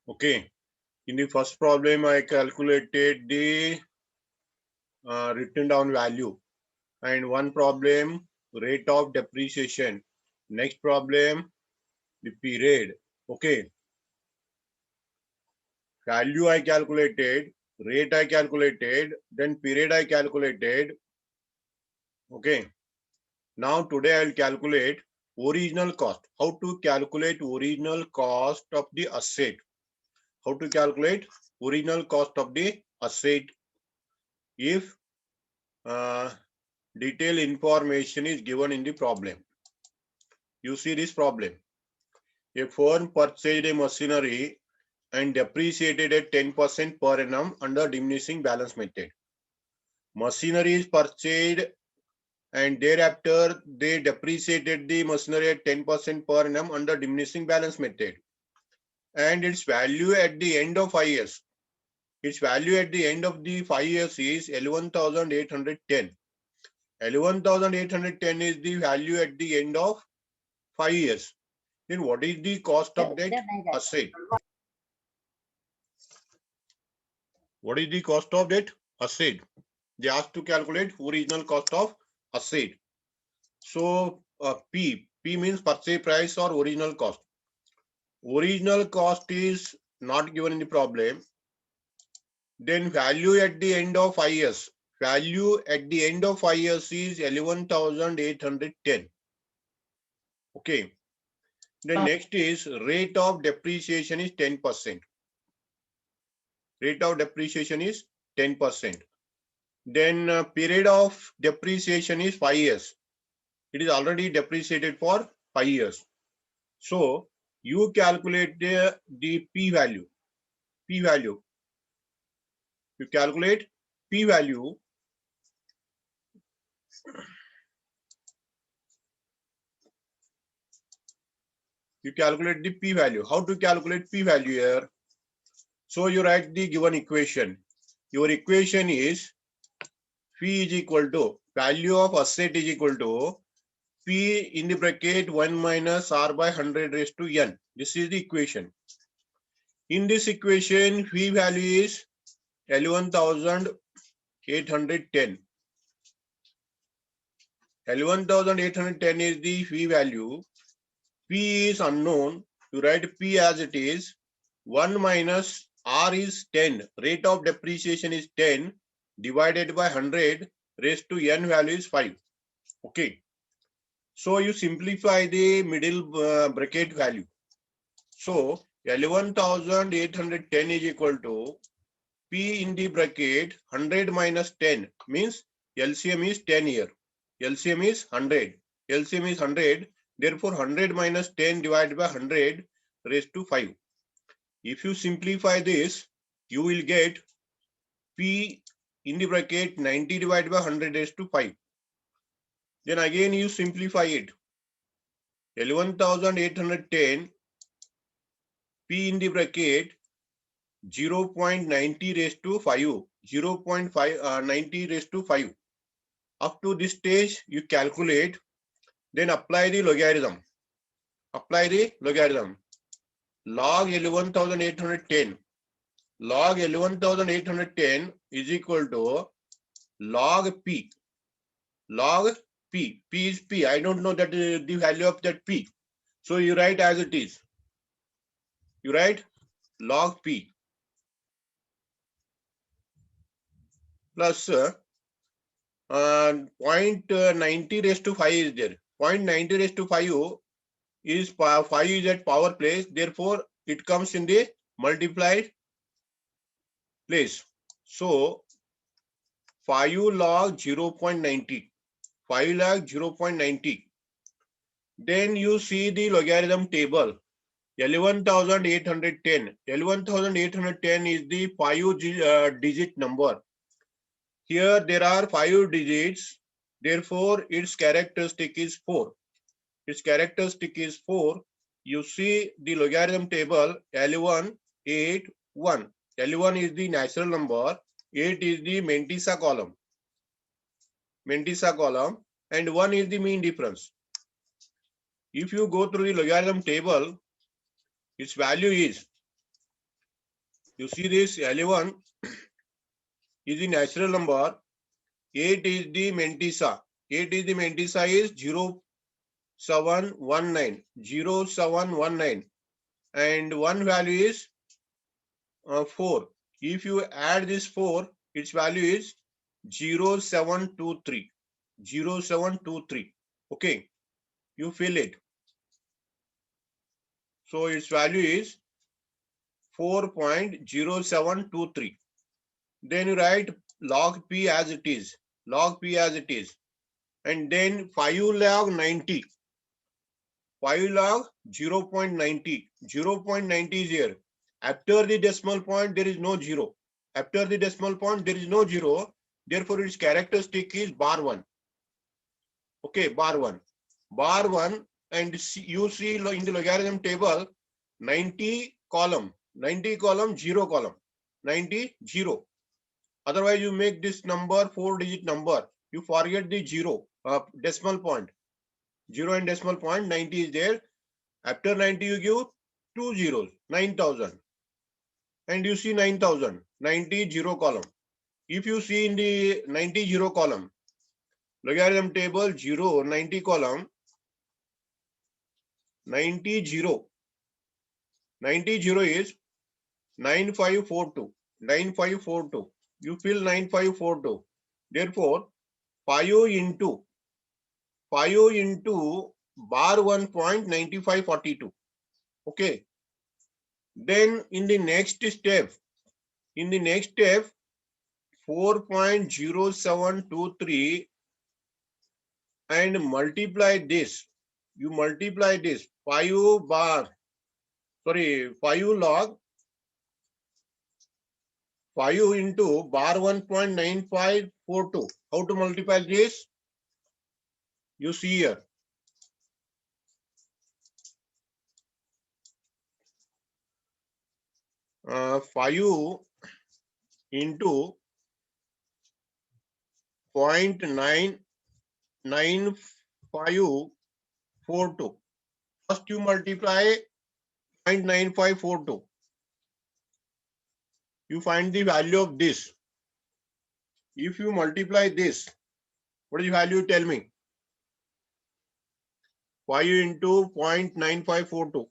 Okay. In the first problem, I calculated the written down value, and one problem rate of depreciation. Next problem the period. Okay. Value I calculated, rate I calculated, then period I calculated. Okay. Now today I will calculate original cost. How to calculate original cost of the asset? How to calculate original cost of the asset if detailed information is given in the problem. You see this problem. A firm purchased a machinery and depreciated at 10% per annum under diminishing balance method. Machinery is purchased and thereafter they depreciated the machinery at 10% per annum under diminishing balance method. And its value at the end of 5 years. Its value at the end of the 5 years is 11,810. 11,810 is the value at the end of 5 years. Then what is the cost of that asset? What is the cost of that asset? They asked to calculate original cost of asset. So P means purchase price or original cost. Original cost is not given in the problem. Then value at the end of 5 years. Value at the end of 5 years is 11,810. Okay. Then next is rate of depreciation is 10%. Rate of depreciation is 10%. Then period of depreciation is 5 years. It is already depreciated for 5 years. So you calculate the P value. P value. You calculate P value. You calculate the P value. How to calculate P value here? So you write the given equation. Your equation is P is equal to value of asset is equal to P in the bracket 1 minus R by 100 raised to N. This is the equation. In this equation, P value is 11,810. 11,810 is the P value. P is unknown. You write P as it is. 1 minus R is 10. Rate of depreciation is 10 divided by 100 raised to N value is 5. Okay. So you simplify the middle bracket value. So 11,810 is equal to P in the bracket 100 minus 10 means LCM is 10 here. LCM is 100. LCM is 100. Therefore 100 minus 10 divided by 100 raised to 5. If you simplify this, you will get P in the bracket 90 divided by 100 raised to 5. Then again you simplify it. 11,810 P in the bracket 0.90 raised to 5. 0.90 raised to 5. Up to this stage you calculate, then apply the logarithm. Apply the logarithm. Log 11,810. Log 11,810 is equal to log P. Log P. P is P. I don't know that the value of that P. So you write as it is. You write log P plus 0.90 raised to 5 is there. 0.90 raised to 5 is 5 is at power place. Therefore, it comes in the multiplied place. So 5 log 0.90. 5 log 0.90. Then you see the logarithm table. 11,810. 11,810 is the 5 digit number. Here there are 5 digits. Therefore, its characteristic is 4. Its characteristic is 4. You see the logarithm table L1, 8, 1. L1 is the natural number. 8 is the Mantissa column. Mantissa column. And 1 is the mean difference. If you go through the logarithm table, its value is You see this 11 is the natural number, 8 is the Mantissa. 8 is the Mantissa is 0719, 0719, and one value is 4. If you add this 4, its value is 0723. 0723. Okay, you fill it. So its value is 4.0723. Then you write log P as it is. Log P as it is. And then 5 log 90. 5 log 0.90. 0.90 is here. After the decimal point, there is no 0. After the decimal point, there is no 0. Therefore, its characteristic is bar 1. Okay, bar 1. Bar 1, and you see in the logarithm table, 90 column, 90 column, 0 column, 90, 0. Otherwise, you make this number 4-digit number. You forget the 0, decimal point. 0 and decimal point, 90 is there. After 90, you give 2 zeros, 9,000. And you see 9,000, 90, 0 column. If you see in the 90, 0 column, logarithm table 0, 90 column, 90, 0. 90, 0 is 9542. 9542. You fill 9542. Therefore, 5 into bar 1.9542. Okay. Then in the next step, 4.0723 and multiply this. You multiply this 5 log 5 into bar 1.9542. How to multiply this? You see here. 5 into 0.9542. First you multiply 0.9542. You find the value of this. If you multiply this, what is the value? Tell me. 5 into 0.9542.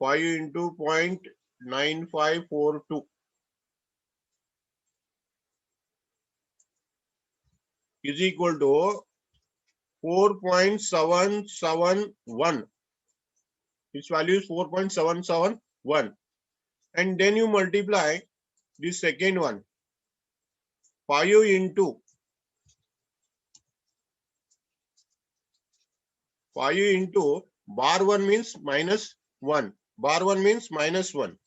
5 into 0.9542 is equal to 4.771. Its value is 4.771. And then you multiply this second one. 5 into 5 into bar 1 means minus 1. Bar 1 means minus 1.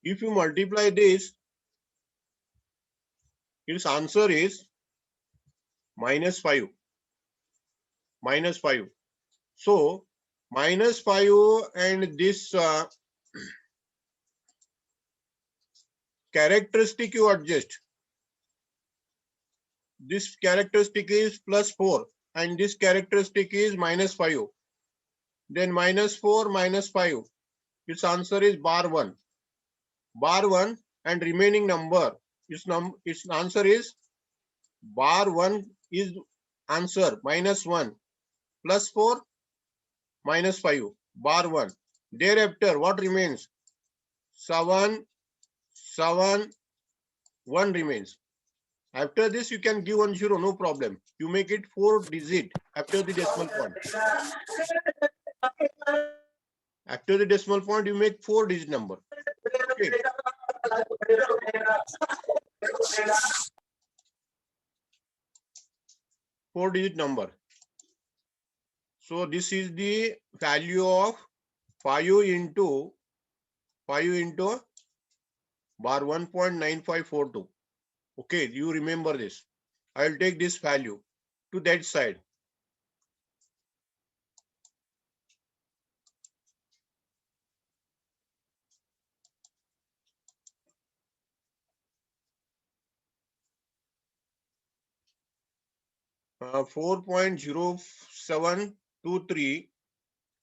If you multiply this, its answer is minus 5. Minus 5. So, minus 5 and this characteristic you adjust. This characteristic is plus 4 and this characteristic is minus 5. Then minus 4 minus 5. Its answer is bar 1. Bar 1 and remaining number. Its answer is bar 1 is answer minus 1 plus 4 minus 5. Bar 1. Thereafter, what remains? 7, 7, 1 remains. After this, you can give 1 0, no problem. You make it 4 digit after the decimal point. After the decimal point, you make 4 digit number. Okay. 4 digit number. So this is the value of 5 into bar 1.9542. Okay, you remember this. I will take this value to that side. Uh, 4.0723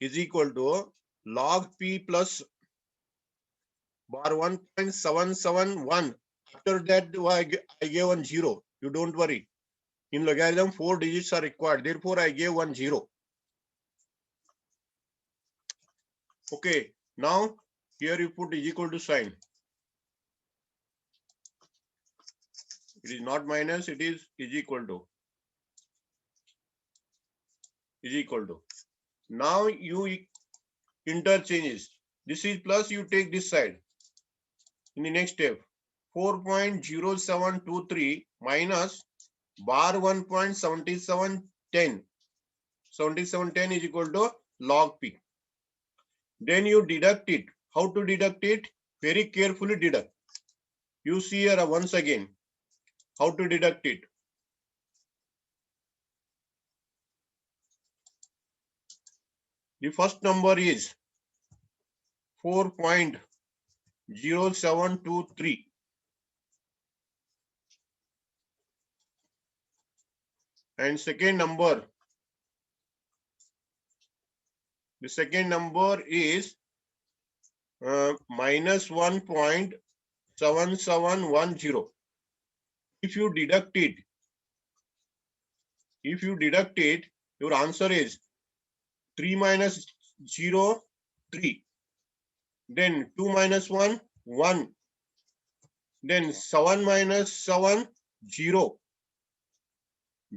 is equal to log P plus bar 1.771. After that, I gave 1 0. You don't worry. In logarithm, 4 digits are required. Therefore, I gave 1 0. Okay. Now, here you put is equal to sign. It is not minus, it is equal to. Is equal to. Now, you interchanges. This is plus, you take this side. In the next step, 4.0723 minus bar 1.7710. 7710 is equal to log P. Then you deduct it. How to deduct it? Very carefully deduct. You see here once again how to deduct it. The first number is 4.0723. And second number, the second number is minus 1.7710. If you deduct it, your answer is 3 minus 0, 3. Then 2 minus 1, 1. Then 7 minus 7, 0.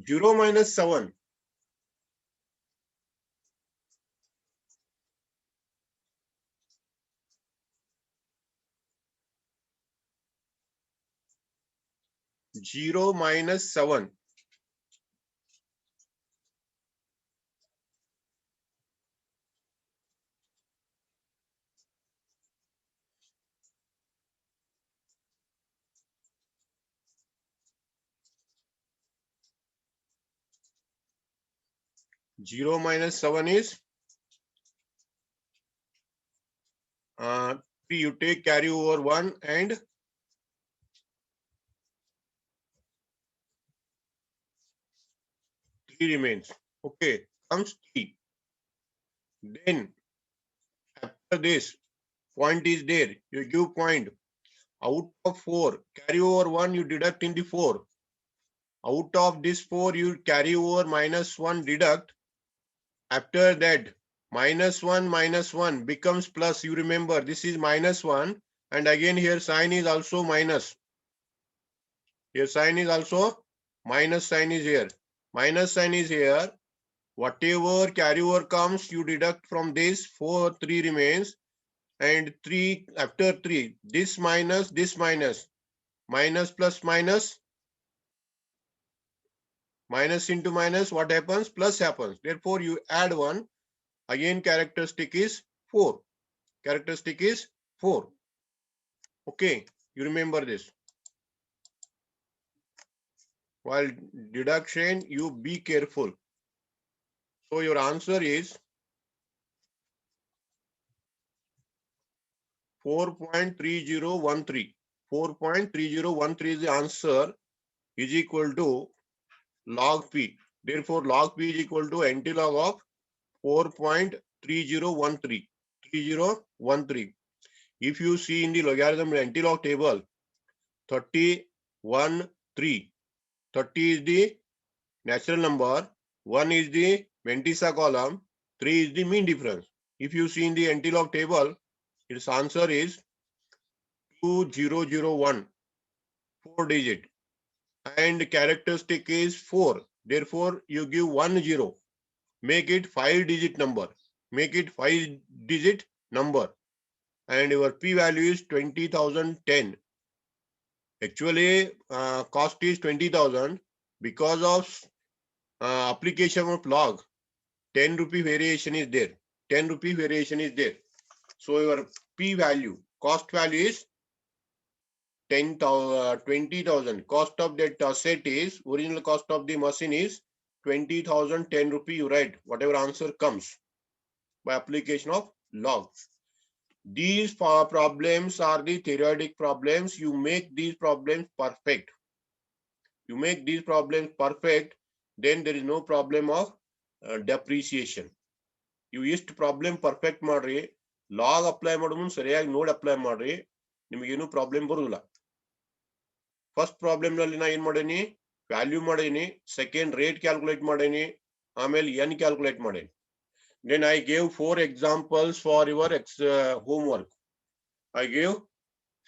0 minus 7. Zero minus 7. Zero minus 7 is 3. You take carry over 1 and 3 remains. Okay, comes 3. Then after this, point is there. You give point. Out of 4, carry over 1, you deduct in the 4. Out of this 4, you carry over minus 1, deduct. After that, minus 1 becomes plus. You remember, this is minus 1. And again here sign is also minus. Here sign is also minus sign is here. Minus sign is here. Whatever carryover comes, you deduct from this. 4, 3 remains. And 3 after 3. This minus minus plus minus. Minus into minus, what happens? Plus happens. Therefore, you add 1. Again, characteristic is 4. Characteristic is 4. Okay, you remember this. While deduction, you be careful. So your answer is 4.3013. 4.3013 is the answer, is equal to log P. Therefore, log P is equal to NT log of 4.3013. 3013. If you see in the logarithm NT log table, 30, 1, 3. 30 is the natural number, 1 is the Ventisa column, 3 is the mean difference. If you see in the NT log table, its answer is 2001, 4 digit. And characteristic is 4. Therefore, you give 1 0. Make it 5 digit number. Make it 5 digit number. And your P value is 20,010. Actually, cost is 20,000. Because of application of log, 10 rupee variation is there. 10 rupee variation is there. So your P value, cost value is 20,000. Cost of that asset is, original cost of the machine is 20,000, 10 rupee. You write whatever answer comes by application of log. These problems are the theoretic problems. You make these problems perfect. You make these problems perfect, then there is no problem of depreciation. You ಇಷ್ಟು problem perfect ಮಾಡ್ರಿ, log apply ಮಾಡೋ ಮುಂದೆ ಸರಿಯಾಗಿ ನೋಡಿ apply ಮಾಡ್ರಿ, ನಿಮಗೇನು problem ಬರುದಿಲ್ಲ. First problem ನಲ್ಲಿ ನಾ ಏನ್ ಮಾಡೇನಿ, ವ್ಯಾಲ್ಯೂ ಮಾಡೇನಿ, ಸೆಕೆಂಡ್ ರೇಟ್ ಕ್ಯಾಲ್ಕುಲೇಟ್ ಮಾಡೇನಿ, ಆಮೇಲೆ ಎನ್ ಕ್ಯಾಲ್ಕುಲೇಟ್ ಮಾಡೇನಿ. Then I gave 4 examples for your homework. I gave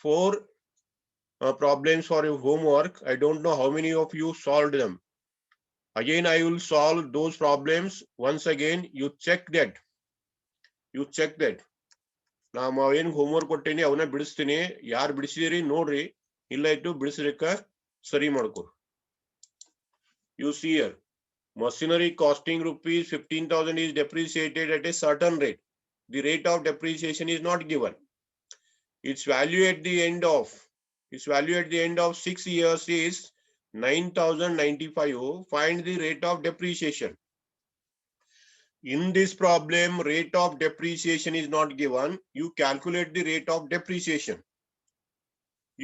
4 problems for your homework. I don't know how many of you solved them. Again, I will solve those problems. Once again, you check that. You check that. ನಾನು ಏನು homework ಕೊಟ್ಟೇನಿ ಅವನ್ನ ಬಿಡಿಸ್ತೀನಿ. ಯಾರು ಬಿಡಿಸಿದಿರಿ ನೋಡ್ರಿ, ಇಲ್ಲ ಇಟ್ಟು ಬಿಡಿಸ್ಲಿಕ್ಕ ಸರಿ ಮಾಡ್ಕೊ. You see here, machinery costing rupees 15,000 is depreciated at a certain rate. The rate of depreciation is not given. Its value at the end of 6 years is 9,095. Find the rate of depreciation. In this problem, rate of depreciation is not given. You calculate the rate of depreciation.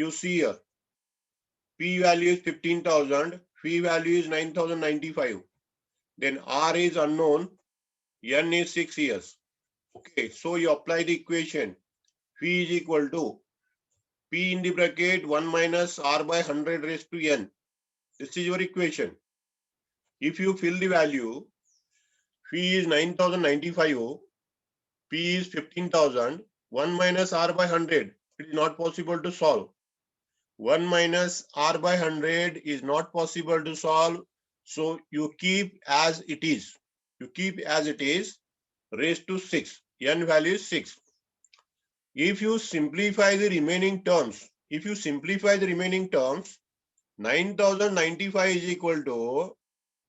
You see here, P value is 15,000, P value is 9,095. Then R is unknown, N is 6 years. Okay, so you apply the equation. P is equal to P in the bracket 1 minus R by 100 raised to N. This is your equation. If you fill the value, P is 9,095, P is 15,000, 1 minus R by 100. It is not possible to solve. 1 minus R by 100 is not possible to solve. So you keep as it is. You keep as it is raised to 6. N value is 6. If you simplify the remaining terms, 9,095 is equal to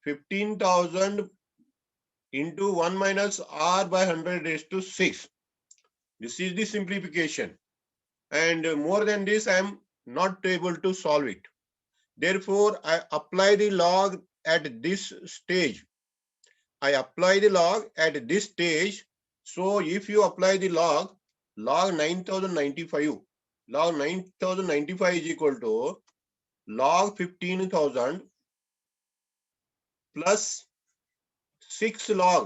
15,000 into 1 minus R by 100 raised to 6. This is the simplification. And more than this, I am not able to solve it. Therefore, I apply the log at this stage. So if you apply the log 9,095 is equal to log 15,000 plus 6 log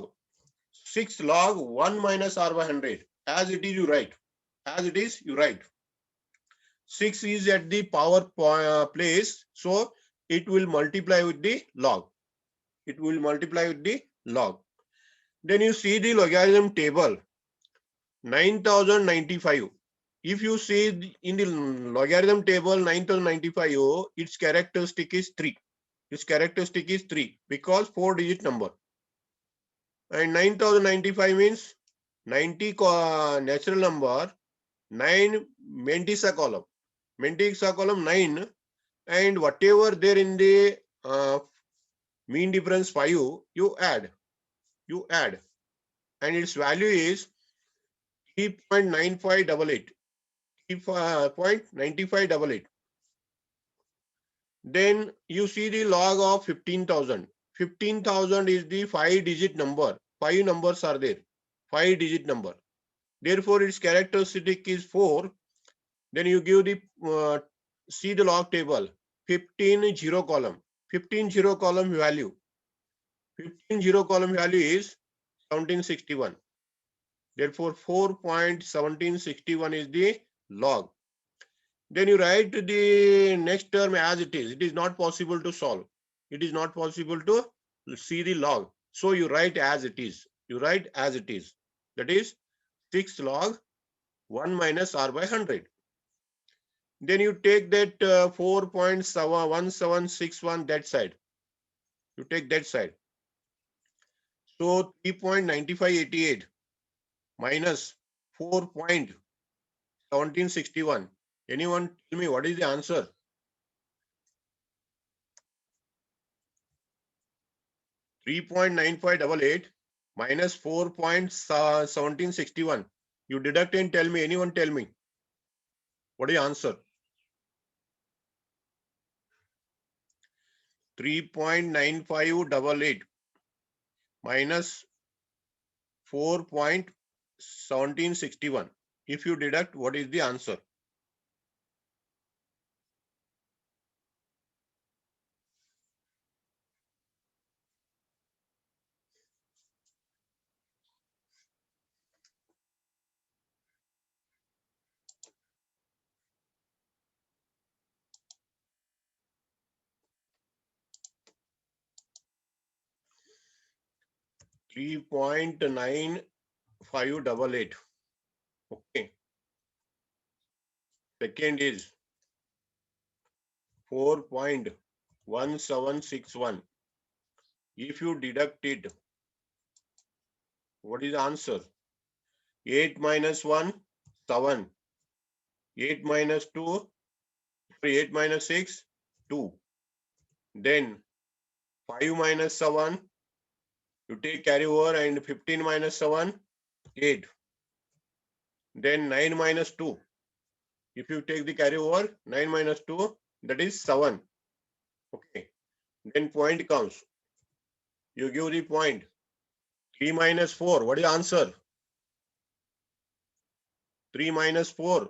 1 minus R by 100. As it is, you write. 6 is at the power place, so it will multiply with the log. Then you see the logarithm table, 9,095. If you see in the logarithm table 9,095, its characteristic is 3. Because 4-digit number. And 9,095 means 90 natural number, 9 Mendisa column. 9, and whatever there in the mean difference 5, you add, and its value is 3.9588. Then you see the log of 15,000. 15,000 is the 5-digit number. 5 numbers are there. 5-digit number. Therefore, its characteristic is 4. Then you give the see the log table. 15 0 column. 15 0 column value. 15 0 column value is 1761. Therefore, 4.1761 is the log. Then you write the next term as it is. It is not possible to solve. It is not possible to see the log. So you write as it is. That is 6 log 1 minus R by 100. Then you take that 4.1761 that side. You take that side. So 3.9588 minus 4.1761. Anyone tell me what is the answer? $3.9588 minus 4.1761. You deduct and tell me. Anyone tell me? What is the answer? 3.9588 minus 4.1761. If you deduct, what is the answer? 3.9588. Okay. Second is 4.1761. If you deduct it, what is the answer? 8 minus 1, 7. 8 minus 2, 8 minus 6, 2. Then 5 minus 7, you take carry over, and 15 minus 7, 8. Then 9 minus 2. If you take the carry over, 9 minus 2, that is 7. Okay. Then point comes. You give the point. 3 minus 4. What is the answer? 3 minus 4.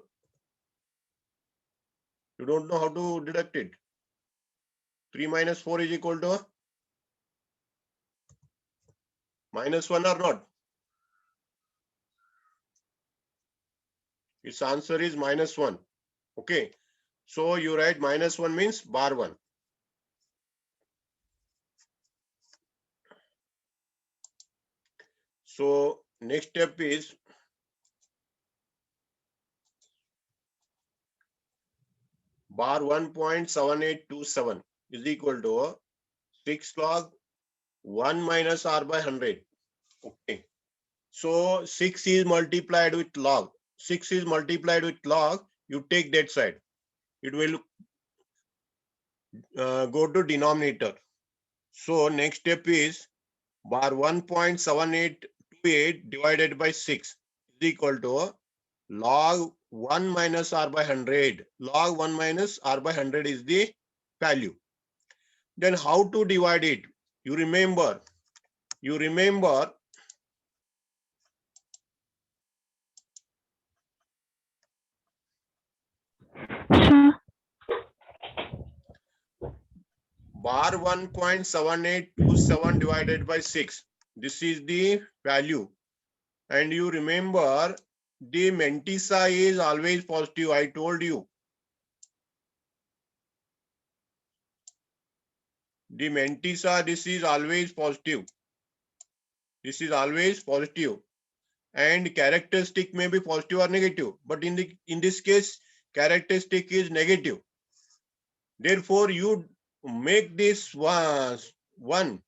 You don't know how to deduct it. 3 minus 4 is equal to minus 1 or not? Its answer is minus 1. Okay. So you write minus 1 means bar 1. So next step is bar 1.7827 is equal to 6 log 1 minus r by 100. Okay. So 6 is multiplied with log. 6 is multiplied with log. You take that side. It will go to denominator. So next step is bar 1.7828 divided by 6 is equal to log 1 minus r by 100. Log 1 minus r by 100 is the value. Then how to divide it? You remember. Sir, Bar 1.7827 divided by 6. This is the value. And you remember the Mantissa is always positive. I told you. The Mantissa, this is always positive. This is always positive. And characteristic may be positive or negative. But in this case, characteristic is negative. Therefore, you make this one.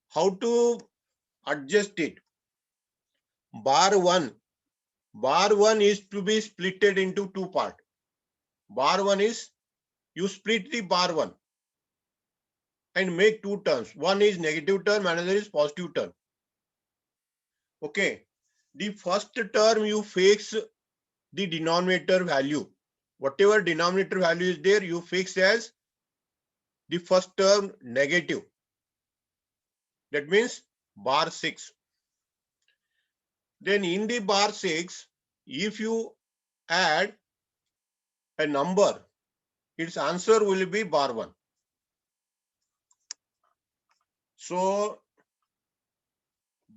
How to adjust it? Bar 1 is to be splitted into two parts. Bar 1 is, you split the bar 1 and make two terms. One is negative term, another is positive term. Okay. The first term you fix the denominator value. Whatever denominator value is there, you fix as the first term negative. That means bar 6. Then in the bar 6, if you add a number, its answer will be bar 1. So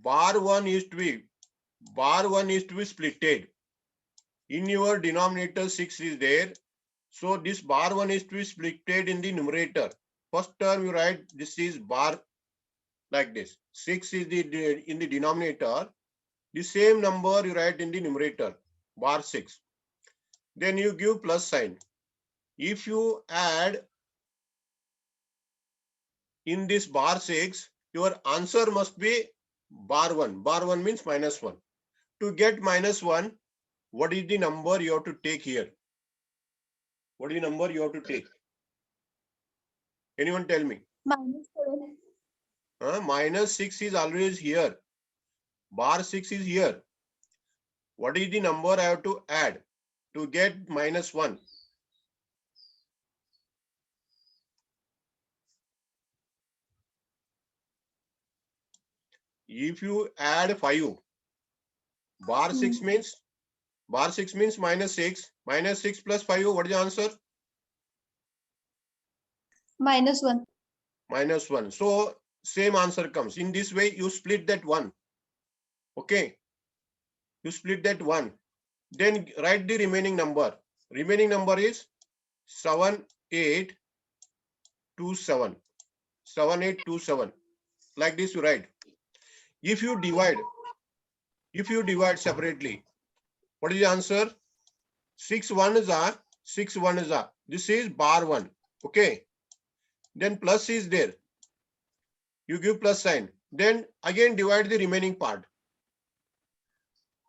bar 1 is to be splitted. In your denominator 6 is there. So this bar 1 is to be splitted in the numerator. First term you write this is bar like this. 6 is in the denominator. The same number you write in the numerator, bar 6. Then you give plus sign. If you add in this bar 6, your answer must be bar 1. Bar 1 means minus 1. To get minus 1, what is the number you have to take here? What is the number you have to take? Anyone tell me? -7. Minus 6 is always here. Bar 6 is here. What is the number I have to add to get minus 1? If you add 5, bar 6 means minus 6. Minus 6 plus 5, what is the answer? -1. Minus 1. So same answer comes. In this way, you split that 1. Okay. You split that 1. Then write the remaining number. Remaining number is 7827. 7827. Like this you write. If you divide separately, what is the answer? 6 1 is a 6 1 is a. This is bar 1. Okay. Then plus is there. You give plus sign. Then again divide the remaining part.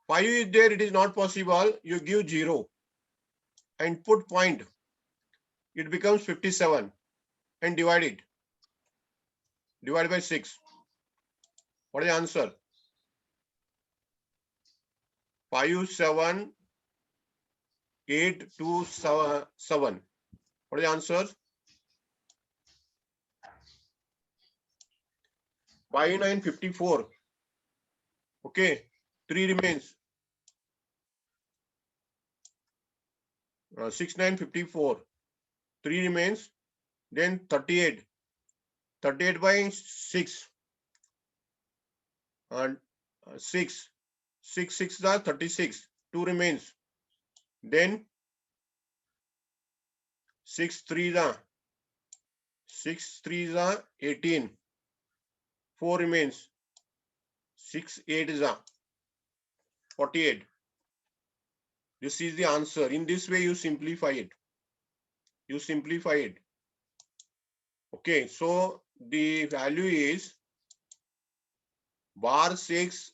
5 is there. It is not possible. You give 0 and put point. It becomes 57 and divide it. Divide by 6. What is the answer? 5 7 8 2 7. What is the answer? 5 9 54. Okay, 3 remains. 6 9 54. 3 remains. Then 38. 38 by 6. And 6. 6 6 is 36. 2 remains. Then 6 3 is 6 3 is 18. 4 remains. 6 8 is 48. This is the answer. In this way, you simplify it. You simplify it. Okay, so the value is bar 6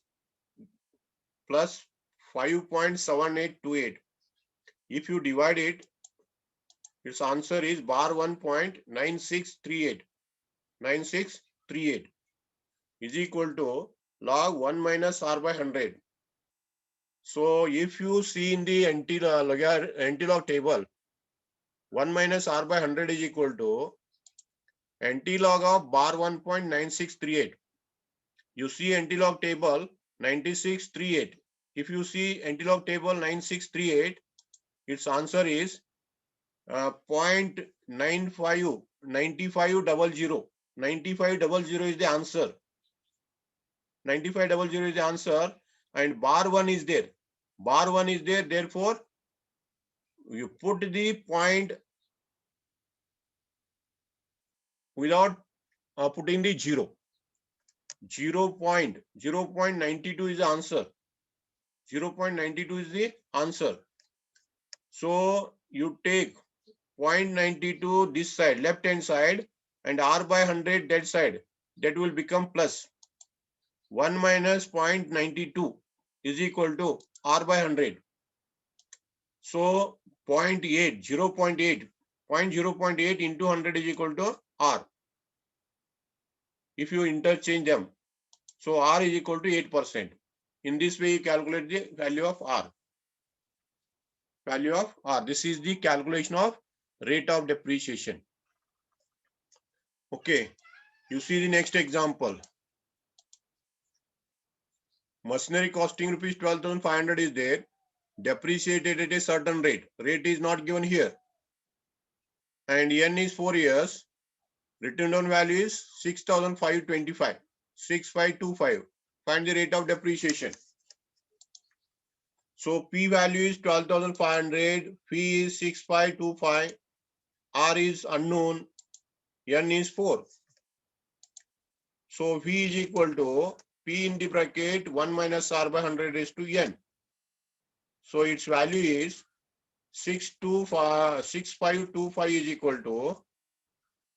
plus 5.7828. If you divide it, its answer is bar 1.9638. 9638 is equal to log 1 minus r by 100. So if you see in the anti-log table, 1 minus r by 100 is equal to anti-log of bar 1.9638. You see anti-log table 9638. If you see anti-log table 9638, its answer is 0.9500. 9500 is the answer. 9500 is the answer, and bar 1 is there. Bar 1 is there, therefore you put the point without putting the 0. 0.92 is the answer. 0.92 is the answer. So you take 0.92 this side, left hand side, and r by 100 that side. That will become plus 1 minus 0.92 is equal to r by 100. So 0.8, 0.8, 0.8 into 100 is equal to r. If you interchange them, so r is equal to 8%. In this way, you calculate the value of r. Value of r. This is the calculation of rate of depreciation. Okay, you see the next example. Machinery costing rupees 12,500 is there. Depreciated at a certain rate. Rate is not given here. And n is 4 years. Written down value is 6,525. 6525. Find the rate of depreciation. So P value is 12,500. P is 6525. R is unknown. N is 4. So V is equal to P in the bracket 1 minus R by 100 raised to N. So its value is 6525 is equal to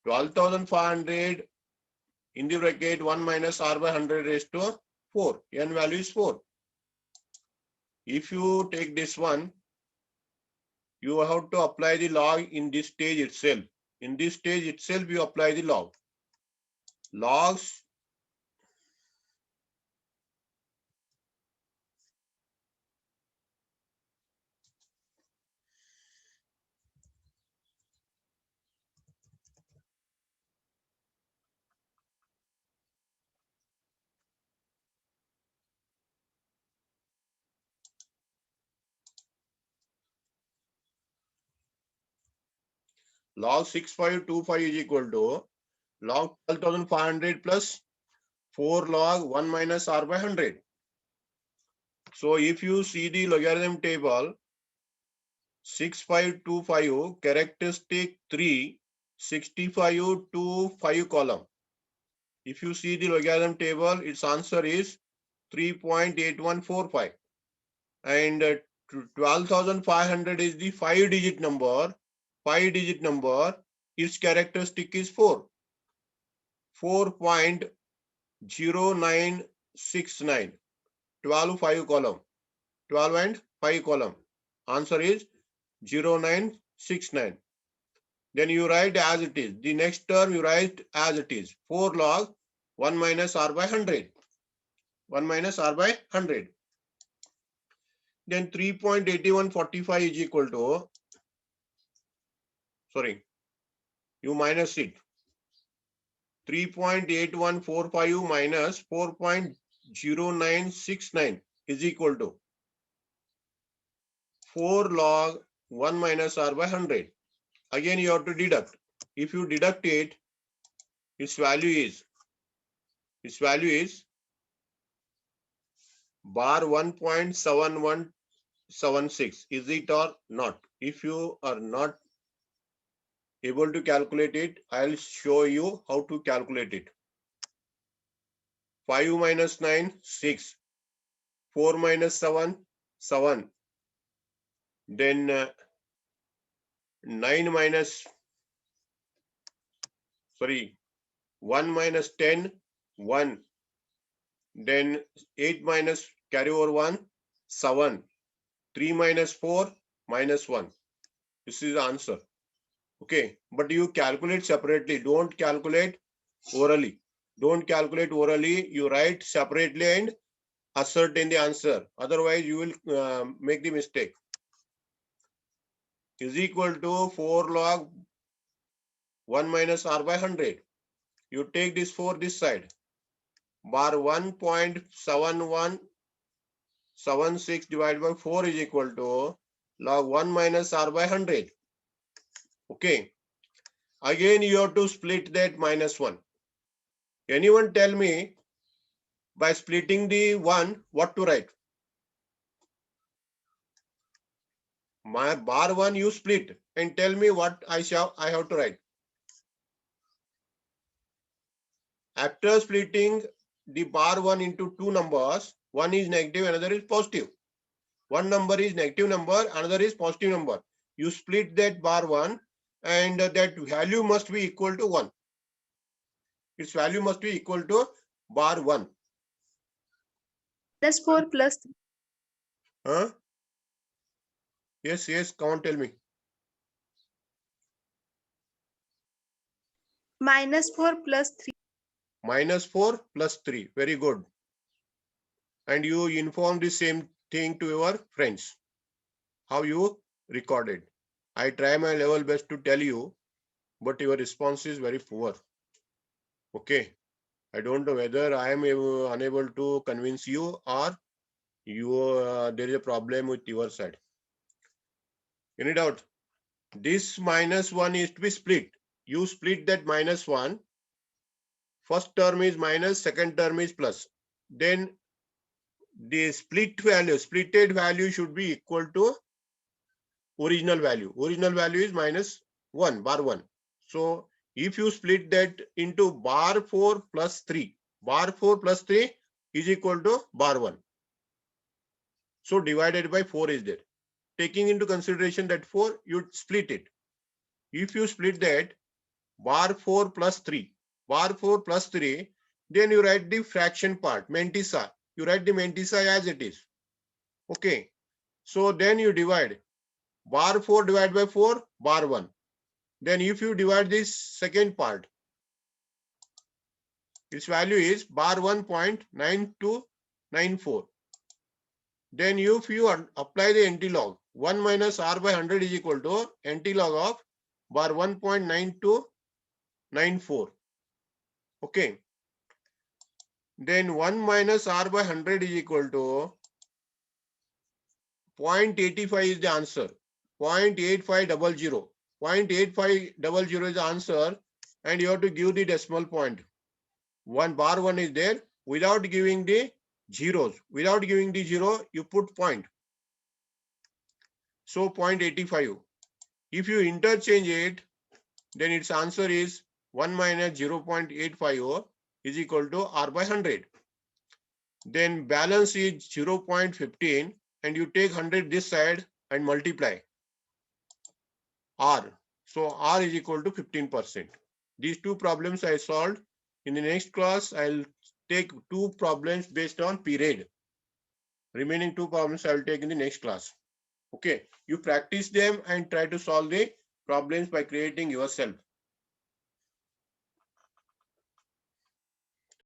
12,500 in the bracket 1 minus R by 100 raised to 4. N value is 4. If you take this one, you have to apply the log in this stage itself. In this stage itself, you apply the log. Logs log 6525 is equal to log 12,500 plus 4 log 1 minus R by 100. So if you see the logarithm table, 6525 characteristic 3, 65 to 5 column. If you see the logarithm table, its answer is 3.8145. And 12,500 is the 5-digit number. 5-digit number, its characteristic is 4. 4.0969. 12 5 column. 12 and 5 column. Answer is 0969. Then you write as it is. The next term you write as it is. 4 log 1 minus r by 100. 1 minus r by 100. Then 3.8145 is equal to, sorry, you minus it. 3.8145 minus 4.0969 is equal to 4 log 1 minus r by 100. Again, you have to deduct. If you deduct it, its value is bar 1.7176. Is it or not? If you are not able to calculate it, I'll show you how to calculate it. 5 minus 9, 6. 4 minus 7, 7. Then 9 minus, sorry, 1 minus 10, 1. Then 8 minus carry over 1, 7. 3 minus 4, minus 1. This is the answer. Okay, but you calculate separately. Don't calculate orally. Don't calculate orally. You write separately and ascertain the answer. Otherwise, you will make the mistake. Is equal to 4 log 1 minus r by 100. You take this 4 this side. Bar 1.7176 divided by 4 is equal to log 1 minus r by 100. Okay. Again, you have to split that minus 1. Anyone tell me by splitting the 1 what to write? My bar 1 you split and tell me what I have to write. After splitting the bar 1 into 2 numbers, one is negative, another is positive. One number is negative number, another is positive number. You split that bar 1 and that value must be equal to 1. Its value must be equal to bar 1. Plus 4 plus 3. Huh? Yes, come on, tell me. Minus 4 plus 3. Minus 4 plus 3. Very good. And you inform the same thing to your friends. How you recorded. I try my level best to tell you, but your response is very poor. Okay. I don't know whether I am unable to convince you or there is a problem with your side. Any doubt? This minus 1 is to be split. You split that minus 1. First term is minus, second term is plus. Then the splitted value should be equal to original value. Original value is minus 1, bar 1. So if you split that into bar 4 plus 3, bar 4 plus 3 is equal to bar 1. So divided by 4 is there. Taking into consideration that 4, you split it. If you split that bar 4 plus 3, bar 4 plus 3, then you write the fraction part, mantissa. You write the mantissa as it is. Okay. So then you divide bar 4 divided by 4, bar 1. Then if you divide this second part, its value is bar 1.9294. Then if you apply the antilog, 1 minus r by 100 is equal to antilog of bar 1.9294. Okay. Then 1 minus r by 100 is equal to 0.85 is the answer. 0.8500. 0.8500 is the answer, and you have to give the decimal point. Bar 1 is there without giving the zeros. Without giving the zero, you put point. So 0.85. If you interchange it, then its answer is 1 minus 0.85 is equal to R by 100. Then balance is 0.15 and you take 100 this side and multiply R. So R is equal to 15%. These two problems I solved. In the next class, I'll take two problems based on period. Remaining two problems I will take in the next class. Okay, you practice them and try to solve the problems by creating yourself.